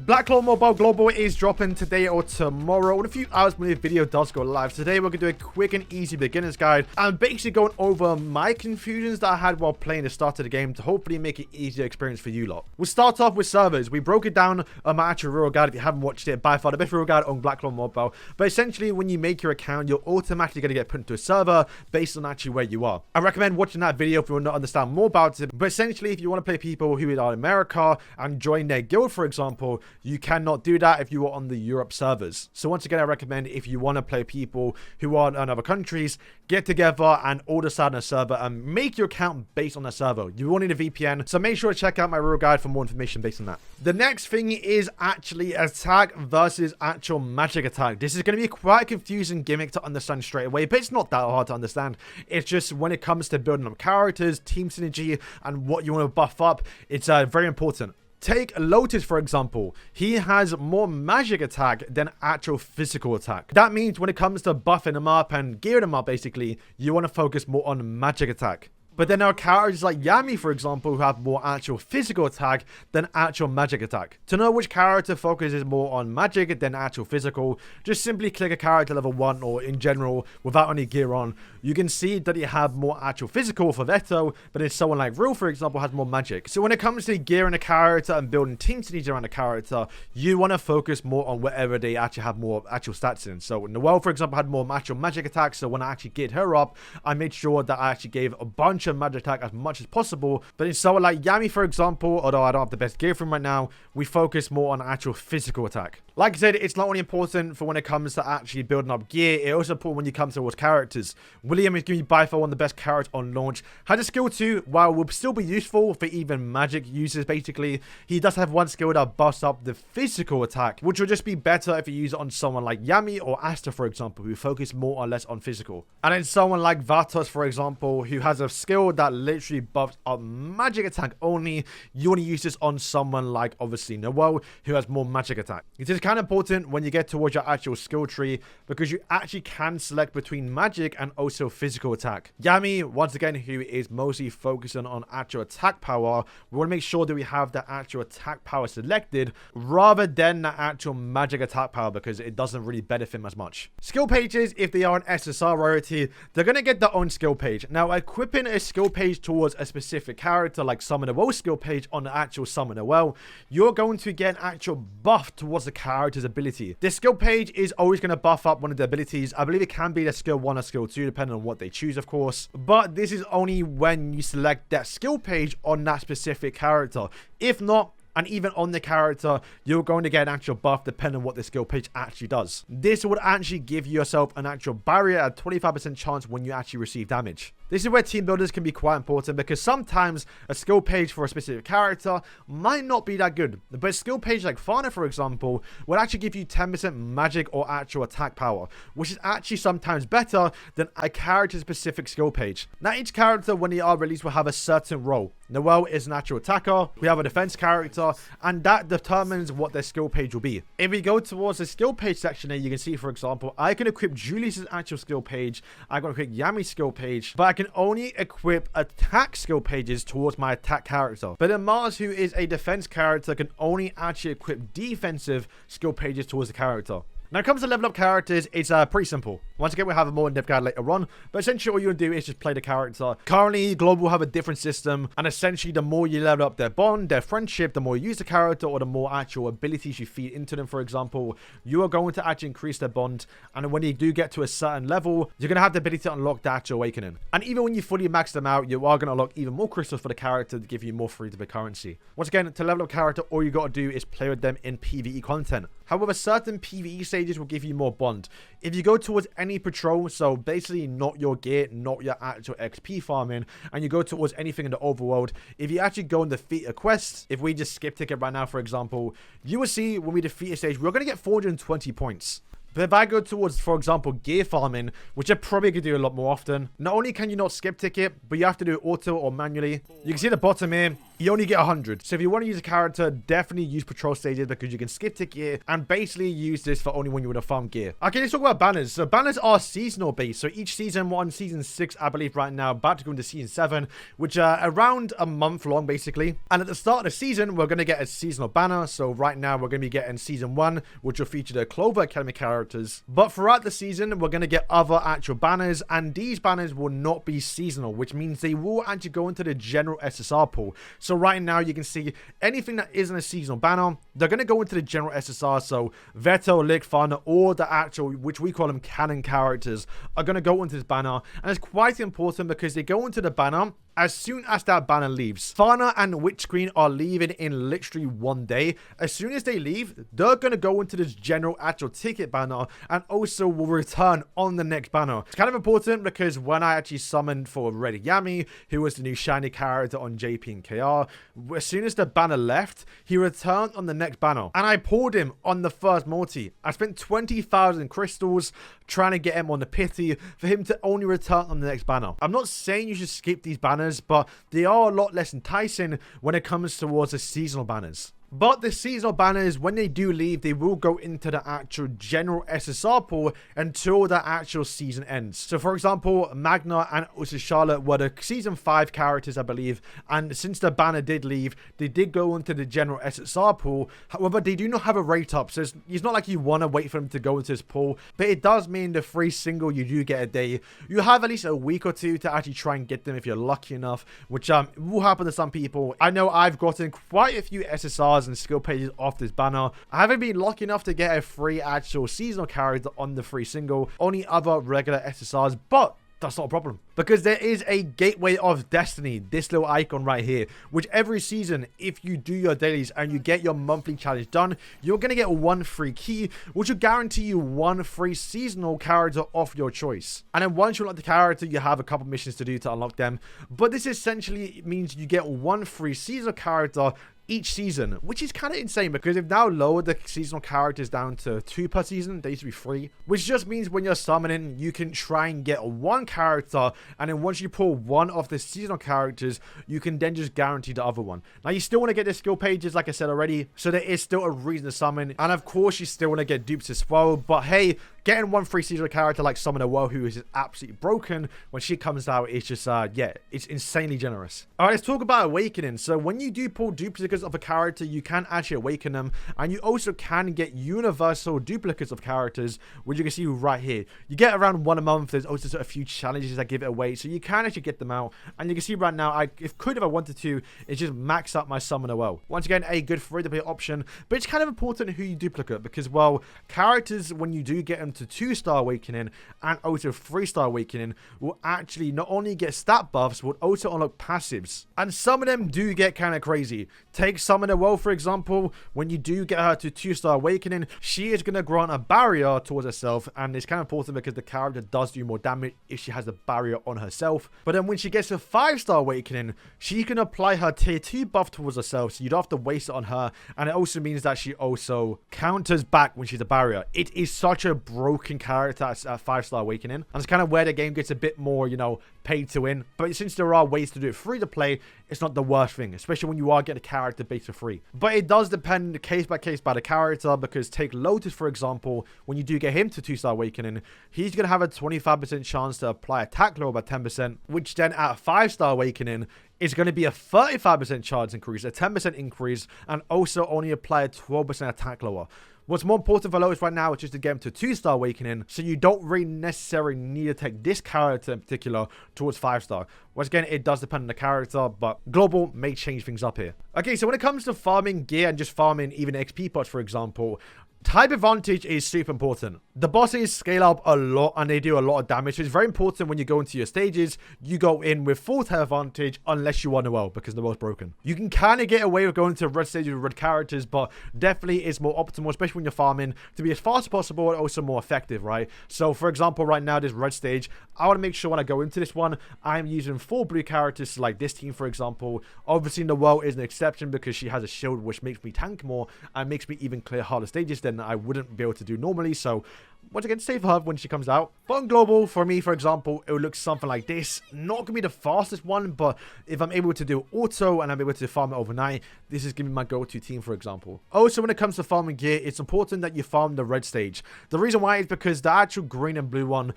Black Clover Mobile Global is dropping today or tomorrow in a few hours when the video does go live. Today we're going to do a quick and easy beginner's guide. I'm basically going over my confusions that I had while playing the start of the game to hopefully make it easier experience for you lot. We'll start off with servers. We broke it down on my actual Reroll guide. If you haven't watched it, by far the best Reroll guide on Black Clover Mobile. But essentially when you make your account, you're automatically going to get put into a server based on actually where you are. I recommend watching that video if you want to understand more about it. But essentially if you want to play people who are in America and join their guild, for example, you cannot do that if you are on the Europe servers. So once again, I recommend if you want to play people who are in other countries, get together and all decide on a server and make your account based on a server. You will need a VPN, so make sure to check out my Reroll guide for more information based on that. The next thing is actually attack versus actual magic attack. This is going to be quite a confusing gimmick to understand straight away, but it's not that hard to understand. It's just when it comes to building up characters, team synergy, and what you want to buff up, it's very important. Take Lotus, for example. He has more magic attack than actual physical attack. That means when it comes to buffing him up and gearing him up, basically, you want to focus more on magic attack. But then there are characters like Yami, for example, who have more actual physical attack than actual magic attack. To know which character focuses more on magic than actual physical, just simply click a character level 1 or in general without any gear on. You can see that you have more actual physical for Veto, but then someone like Reroll, for example, has more magic. So when it comes to gearing a character and building team synergy around a character, you want to focus more on wherever they actually have more actual stats in. So Noelle, for example, had more actual magic attack, so when I actually geared her up, I made sure that I actually gave a bunch of magic attack as much as possible. But in someone like Yami, for example, although I don't have the best gear for him right now, we focus more on actual physical attack. Like I said, it's not only important for when it comes to actually building up gear, it's also important when you come towards characters. William is going to be by far one of the best characters on launch. Has a skill 2, while will still be useful for even magic users, basically. He does have one skill that busts up the physical attack, which will just be better if you use it on someone like Yami or Asta, for example, who focus more or less on physical. And then someone like Vatos, for example, who has a skill that literally buffs up magic attack only. You want to use this on someone like, obviously, Noelle, who has more magic attack. It is kind of important when you get towards your actual skill tree because you actually can select between magic and also physical attack. Yami, once again, who is mostly focusing on actual attack power, we want to make sure that we have the actual attack power selected rather than the actual magic attack power because it doesn't really benefit him as much. Skill pages, if they are an SSR rarity, they're going to get their own skill page. Now, equipping a skill page towards a specific character like Summon Noelle skill page on the actual Summon Noelle, you're going to get an actual buff towards the character's ability. This skill page is always going to buff up one of the abilities. I believe it can be the skill 1 or skill 2 depending on what they choose, of course, but this is only when you select that skill page on that specific character. If not, and even on the character, you're going to get an actual buff depending on what the skill page actually does. This would actually give yourself an actual barrier at 25% chance when you actually receive damage. This is where team builders can be quite important because sometimes a skill page for a specific character might not be that good. But a skill page like Fauna, for example, will actually give you 10% magic or actual attack power, which is actually sometimes better than a character-specific skill page. Now, each character, when they are released, will have a certain role. Noelle is an actual attacker, we have a defense character, and that determines what their skill page will be. If we go towards the skill page section here, you can see, for example, I can equip Julius's actual skill page, I can equip Yami's skill page, but I can only equip attack skill pages towards my attack character. But then Mars, who is a defense character, can only actually equip defensive skill pages towards the character. Now, when it comes to level up characters, it's pretty simple. Once again, we'll have a more in-depth guide later on, but essentially all you want to do is just play the character. Currently, Global will have a different system, and essentially the more you level up their bond, their friendship, the more you use the character, or the more actual abilities you feed into them, for example, you are going to actually increase their bond, and when you do get to a certain level, you're going to have the ability to unlock the actual awakening. And even when you fully max them out, you are going to unlock even more crystals for the character to give you more free to play currency. Once again, to level up character, all you got to do is play with them in PvE content. However, certain PvE stages will give you more bond. If you go towards any patrol, so basically not your gear, not your actual XP farming, and you go towards anything in the overworld, if you actually go and defeat a quest, if we just skip ticket right now, for example, you will see when we defeat a stage, we're going to get 420 points. But if I go towards, for example, gear farming, which I probably could do a lot more often, not only can you not skip ticket, but you have to do it auto or manually. You can see at the bottom here, you only get 100. So if you want to use a character, definitely use patrol stages because you can skip to gear and basically use this for only when you want to farm gear. Okay, let's talk about banners. So banners are seasonal based. So each season, we're on season 6, I believe right now, about to go into season 7, which are around a month long basically. And at the start of the season, we're going to get a seasonal banner. So right now, we're going to be getting season 1, which will feature the Clover Academy characters. But throughout the season, we're going to get other actual banners, and these banners will not be seasonal, which means they will actually go into the general SSR pool. So right now, you can see anything that isn't a seasonal banner, they're going to go into the general SSR. So Veto, Lick, Fun, or the actual, which we call them canon characters, are going to go into this banner. And it's quite important because they go into the banner as soon as that banner leaves. Fauna and Witch Queen are leaving in literally 1 day. As soon as they leave, they're going to go into this general actual ticket banner and also will return on the next banner. It's kind of important because when I actually summoned for Red Yami, who was the new shiny character on JP and KR, as soon as the banner left, he returned on the next banner. And I pulled him on the first multi. I spent 20,000 crystals trying to get him on the pity for him to only return on the next banner. I'm not saying you should skip these banners, but they are a lot less enticing when it comes towards the seasonal banners. But the seasonal banners, when they do leave, they will go into the actual general SSR pool until the actual season ends. So for example, Magna and also Charlotte were the season 5 characters, I believe. And since the banner did leave, they did go into the general SSR pool. However, they do not have a rate up. So it's not like you want to wait for them to go into this pool. But it does mean the free single you do get a day, you have at least a week or two to actually try and get them if you're lucky enough. Which will happen to some people. I know I've gotten quite a few SSRs and skill pages off this banner. I haven't been lucky enough to get a free actual seasonal character on the free single, only other regular SSRs, but that's not a problem because there is a gateway of destiny, this little icon right here, which every season, if you do your dailies and you get your monthly challenge done, you're going to get 1 free key, which will guarantee you 1 free seasonal character of your choice. And then once you unlock the character, you have a couple missions to do to unlock them. But this essentially means you get 1 free seasonal character each season, which is kind of insane because they've now lowered the seasonal characters down to 2 per season. They used to be 3, which just means when you're summoning, you can try and get 1 character, and then once you pull 1 of the seasonal characters, you can then just guarantee the other one. Now, you still want to get the skill pages, like I said already, so there is still a reason to summon, and of course, you still want to get dupes as well, but hey, getting 1 free seasonal character like Summoner Woe, who is absolutely broken when she comes out, it's just, yeah, it's insanely generous. Alright, let's talk about awakening. So when you do pull duplicates of a character, you can actually awaken them, and you also can get universal duplicates of characters, which you can see right here. You get around 1 a month. There's also a few challenges that give it away, so you can actually get them out, and you can see right now, if I wanted to, it's just max out my Summoner Woe. Once again, a good free-to-play option, but it's kind of important who you duplicate because, well, characters, when you do get them to 2-star awakening and also 3-star awakening, will actually not only get stat buffs, but also unlock passives, and some of them do get kind of crazy. Take Summoner Woe, for example. When you do get her to 2-star awakening, she is going to grant a barrier towards herself, and it's kind of important because the character does do more damage if she has a barrier on herself. But then when she gets a 5-star awakening, she can apply her tier 2 buff towards herself, so you don't have to waste it on her, and it also means that she also counters back when she's a barrier. It is such a broken character at 5-star awakening, and it's kind of where the game gets a bit more, you know, paid to win. But since there are ways to do it free to play, it's not the worst thing, especially when you are getting a character based for free. But it does depend case by case by the character, because take Lotus, for example. When you do get him to 2-star awakening, he's going to have a 25% chance to apply attack lower by 10%, which then at 5-star awakening is going to be a 35% chance increase, a 10% increase, and also only apply a 12% attack lower. What's more important for Lotus right now is just to get him to 2-star awakening, so you don't really necessarily need to take this character in particular towards 5-star. Once again, it does depend on the character, but global may change things up here. Okay, so when it comes to farming gear and just farming even XP pots, for example, type advantage is super important. The bosses scale up a lot and they do a lot of damage. So it's very important when you go into your stages, you go in with full type advantage unless you want Noelle, because Noelle's broken. You can kind of get away with going to red stages with red characters, but definitely it's more optimal, especially when you're farming, to be as fast as possible and also more effective, right? So for example, right now, this red stage, I want to make sure when I go into this one, I'm using 4 blue characters, like this team, for example. Obviously, Noelle is an exception because she has a shield, which makes me tank more and makes me even clear harder stages than I wouldn't be able to do normally. So once again, save her when she comes out. But on global, for me, for example, it would look something like this. Not going to be the fastest one, but if I'm able to do auto and I'm able to farm it overnight, this is going to be my go-to team, for example. Also, when it comes to farming gear, it's important that you farm the red stage. The reason why is because the actual green and blue one,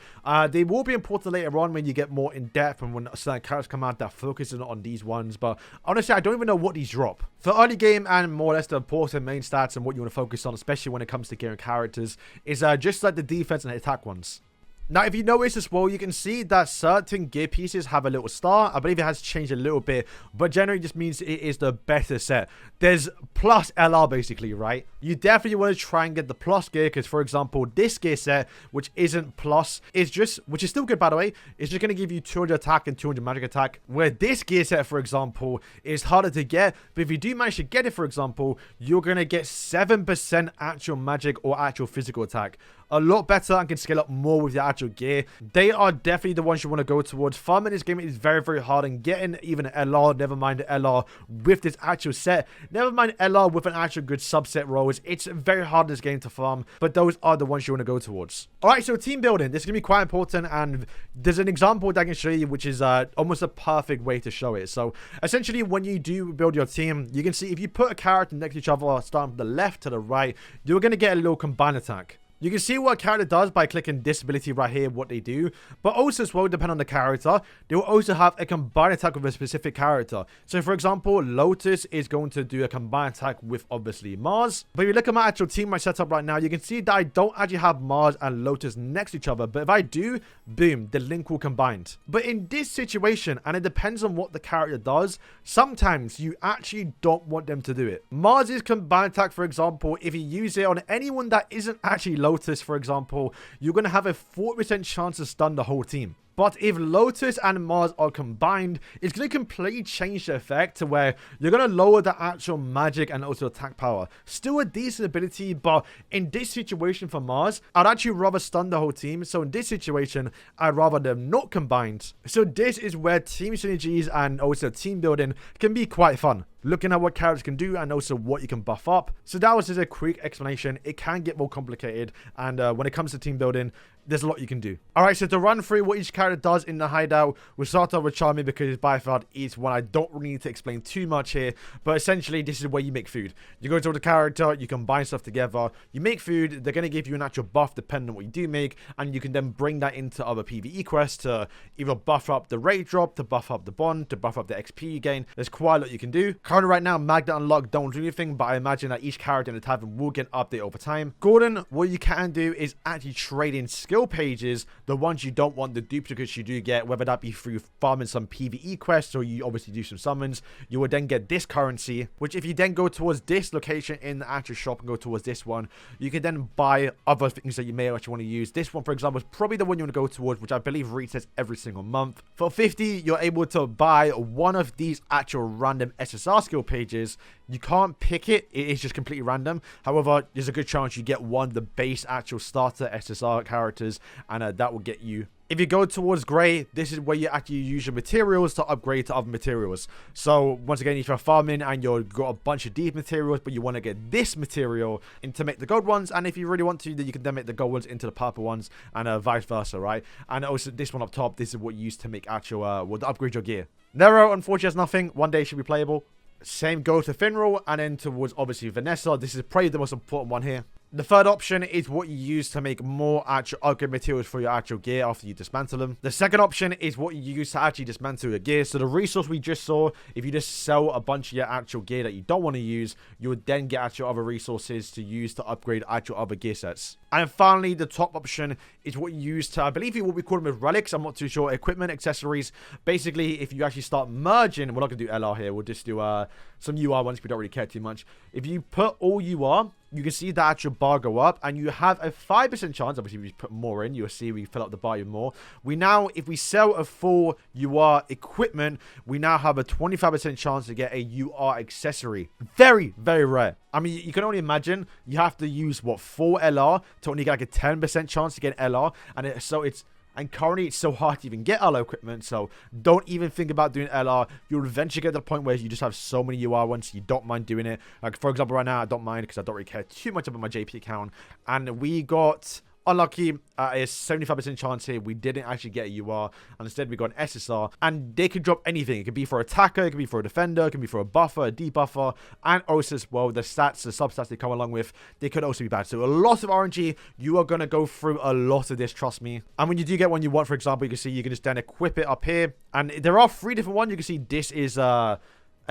they will be important later on when you get more in depth and when certain characters come out that focuses on these ones. But honestly, I don't even know what these drop. For early game and more or less the important main stats and what you want to focus on, especially when it comes to gearing characters, is just like the defense and attack ones. Now, if you notice as well, you can see that certain gear pieces have a little star. I believe it has changed a little bit, but generally just means it is the better set. There's plus LR basically, right? You definitely want to try and get the plus gear because, for example, this gear set, which isn't plus, which is still good by the way, is just going to give you 200 attack and 200 magic attack. Where this gear set, for example, is harder to get, but if you do manage to get it, for example, you're going to get 7% actual magic or actual physical attack. A lot better and can scale up more with your actual gear. They are definitely the ones you want to go towards. Farming this game is very, very hard, and getting even an LR, never mind LR with this actual set, never mind LR with an actual good subset rolls, it's very hard in this game to farm, but those are the ones you want to go towards. Alright, so team building, this is going to be quite important, and there's an example that I can show you, which is almost a perfect way to show it. So essentially, when you do build your team, you can see if you put a character next to each other, starting from the left to the right, you're going to get a little combined attack. You can see what a character does by clicking this ability right here, what they do. But also as well, depending on the character, they will also have a combined attack with a specific character. So for example, Lotus is going to do a combined attack with obviously Mars. But if you look at my actual team, my setup right now, you can see that I don't actually have Mars and Lotus next to each other. But if I do, boom, the link will combine. But in this situation, and it depends on what the character does, sometimes you actually don't want them to do it. Mars's combined attack, for example, if you use it on anyone that isn't actually Lotus, for example, you're going to have a 40% chance to stun the whole team. But if Lotus and Mars are combined, it's going to completely change the effect to where you're going to lower the actual magic and also attack power. Still a decent ability, but in this situation for Mars, I'd actually rather stun the whole team. So in this situation, I'd rather them not combined. So this is where team synergies and also team building can be quite fun. Looking at what characters can do and also what you can buff up. So that was just a quick explanation. It can get more complicated, and when it comes to team building, there's a lot you can do. Alright, so to run through what each character does in the hideout, we'll start off with Charming because by far is one I don't really need to explain too much here. But essentially, this is where you make food. You go to the character, you combine stuff together, you make food, they're going to give you an actual buff depending on what you do make, and you can then bring that into other PvE quests to either buff up the rate drop, to buff up the bond, to buff up the XP you gain. There's quite a lot you can do. Currently right now, Magda Unlock don't do anything, but I imagine that each character in the tavern will get an update over time. Gordon, what you can do is actually trade in skill pages, the ones you don't want, the duplicates you do get, whether that be through farming some PvE quests or you obviously do some summons, you will then get this currency, which if you then go towards this location in the actual shop and go towards this one, you can then buy other things that you may actually want to use. This one, for example, is probably the one you want to go towards, which I believe resets every single month. For 50, you're able to buy one of these actual random SSR skill pages. You can't pick it, it is just completely random. However, there's a good chance you get one of the base actual starter SSR characters, and that will get you. If you go towards grey, this is where you actually use your materials to upgrade to other materials. So once again, if you're farming and you've got a bunch of deep materials, but you want to get this material to make the gold ones, and if you really want to, then you can then make the gold ones into the purple ones, and vice versa, right? And also this one up top, this is what you use to make actual, to upgrade your gear. Nero, unfortunately, has nothing. One day should be playable. Same goes to Finral, and then towards obviously Vanessa. This is probably the most important one here. The third option is what you use to make more actual upgrade materials for your actual gear after you dismantle them. The second option is what you use to actually dismantle your gear. So the resource we just saw, if you just sell a bunch of your actual gear that you don't want to use, you would then get actual other resources to use to upgrade actual other gear sets. And finally, the top option is what you use to, I believe what we call them with relics, I'm not too sure, equipment, accessories. Basically, if you actually start merging, we're not going to do LR here, we'll just do some UR ones, we don't really care too much. If you put all UR, you can see the actual bar go up, and you have a 5% chance, obviously if you put more in, you'll see we fill up the bar even more. We now, if we sell a full UR equipment, we now have a 25% chance to get a UR accessory. Very, very rare. I mean, you can only imagine you have to use, what, 4 LR to only get like a 10% chance to get LR, and currently it's so hard to even get LR equipment, so don't even think about doing LR. You'll eventually get to the point where you just have so many UR ones, you don't mind doing it. Like, for example, right now, I don't mind because I don't really care too much about my JP account. And we got Unlucky, a 75% chance here we didn't actually get a UR, and instead we got an SSR, and they could drop anything. It could be for attacker, it could be for a defender, it could be for a buffer, a debuffer, and also as well, the stats, the substats they come along with, they could also be bad. So a lot of RNG, you are going to go through a lot of this, trust me. And when you do get one you want, for example, you can see you can just then equip it up here, and there are 3 different ones. You can see this is a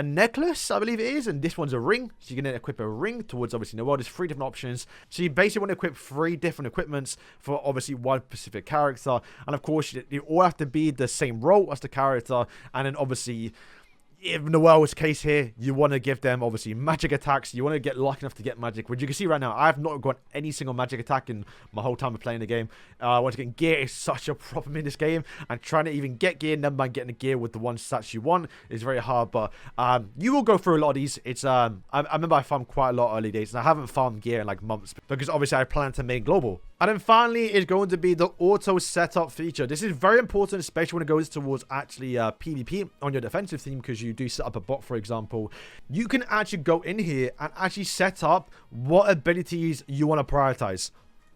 necklace, I believe it is, and this one's a ring, so you can then equip a ring towards obviously Noel. There's 3 different options, so you basically want to equip 3 different equipments for obviously one specific character, and of course you all have to be the same role as the character. And then obviously, in Noel's case here, you want to give them obviously magic attacks. You want to get lucky enough to get magic, which you can see right now, I have not got any single magic attack in my whole time of playing the game. Once again, gear is such a problem in this game, and trying to even get gear, never mind getting the gear with the one stats you want, is very hard. But you will go through a lot of these. It's I remember I farmed quite a lot early days, and I haven't farmed gear in like months because obviously I plan to make global. And then finally is going to be the auto setup feature. This is very important, especially when it goes towards actually PvP on your defensive team, because you do set up a bot, for example. You can actually go in here and actually set up what abilities you want to prioritize.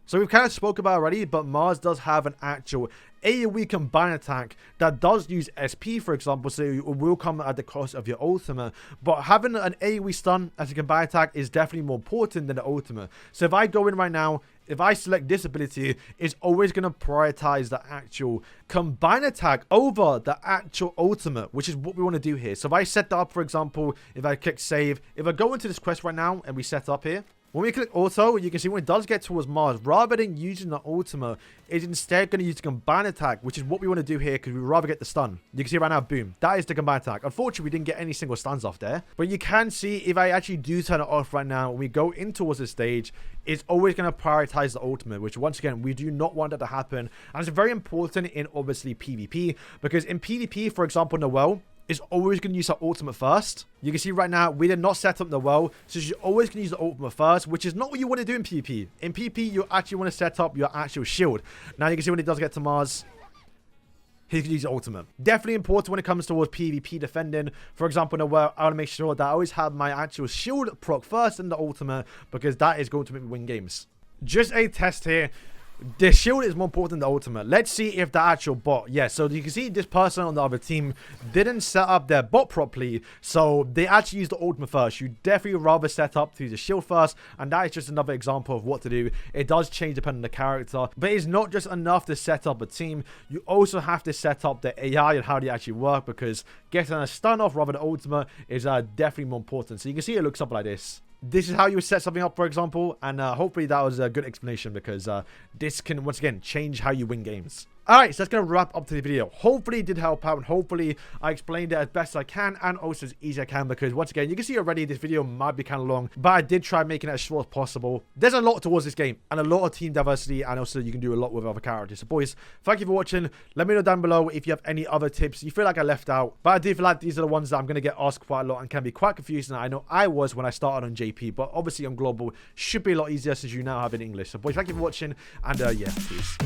So we've kind of spoke about already, but Mars does have an actual AoE combine attack that does use SP, for example, so it will come at the cost of your ultimate. But having an AoE stun as a combine attack is definitely more important than the ultimate. So if I go in right now, if I select this ability, it's always going to prioritize the actual combine attack over the actual ultimate, which is what we want to do here. So if I set that up, for example, if I click save, if I go into this quest right now and we set up here, when we click auto, you can see when it does get towards Mars, rather than using the ultimate, it's instead going to use the combine attack, which is what we want to do here because we'd rather get the stun. You can see right now, boom, that is the combine attack. Unfortunately, we didn't get any single stuns off there, but you can see if I actually do turn it off right now, when we go in towards the stage, it's always going to prioritize the ultimate, which once again, we do not want that to happen. And it's very important in obviously PvP, because in PvP, for example, Noel is always going to use her ultimate first. You can see right now, we did not set up Noel, so she's always going to use the ultimate first, which is not what you want to do in PvP. In PvP, you actually want to set up your actual shield. Now you can see when it does get to Mars, he can use the ultimate. Definitely important when it comes towards PvP defending. For example, Noel, I want to make sure that I always have my actual shield proc first and the ultimate, because that is going to make me win games. Just a test here. The shield is more important than the ultimate. Let's see if the actual bot, so you can see this person on the other team didn't set up their bot properly, so they actually used the ultimate first. You definitely rather set up to use the shield first, and that is just another example of what to do. It does change depending on the character, but it's not just enough to set up a team. You also have to set up the AI and how they actually work, because getting a stun off rather than ultimate is definitely more important. So you can see it looks up like this. This is how you would set something up, for example, and hopefully that was a good explanation, because this can, once again, change how you win games. Alright, so that's going to wrap up to the video. Hopefully it did help out, and hopefully I explained it as best as I can, and also as easy as I can, because once again, you can see already this video might be kind of long, but I did try making it as short as possible. There's a lot towards this game, and a lot of team diversity, and also you can do a lot with other characters. So boys, thank you for watching. Let me know down below if you have any other tips you feel like I left out, but I do feel like these are the ones that I'm going to get asked quite a lot and can be quite confusing. I know I was when I started on JP, but obviously on global should be a lot easier since you now have it in English. So boys, thank you for watching, and yeah, peace.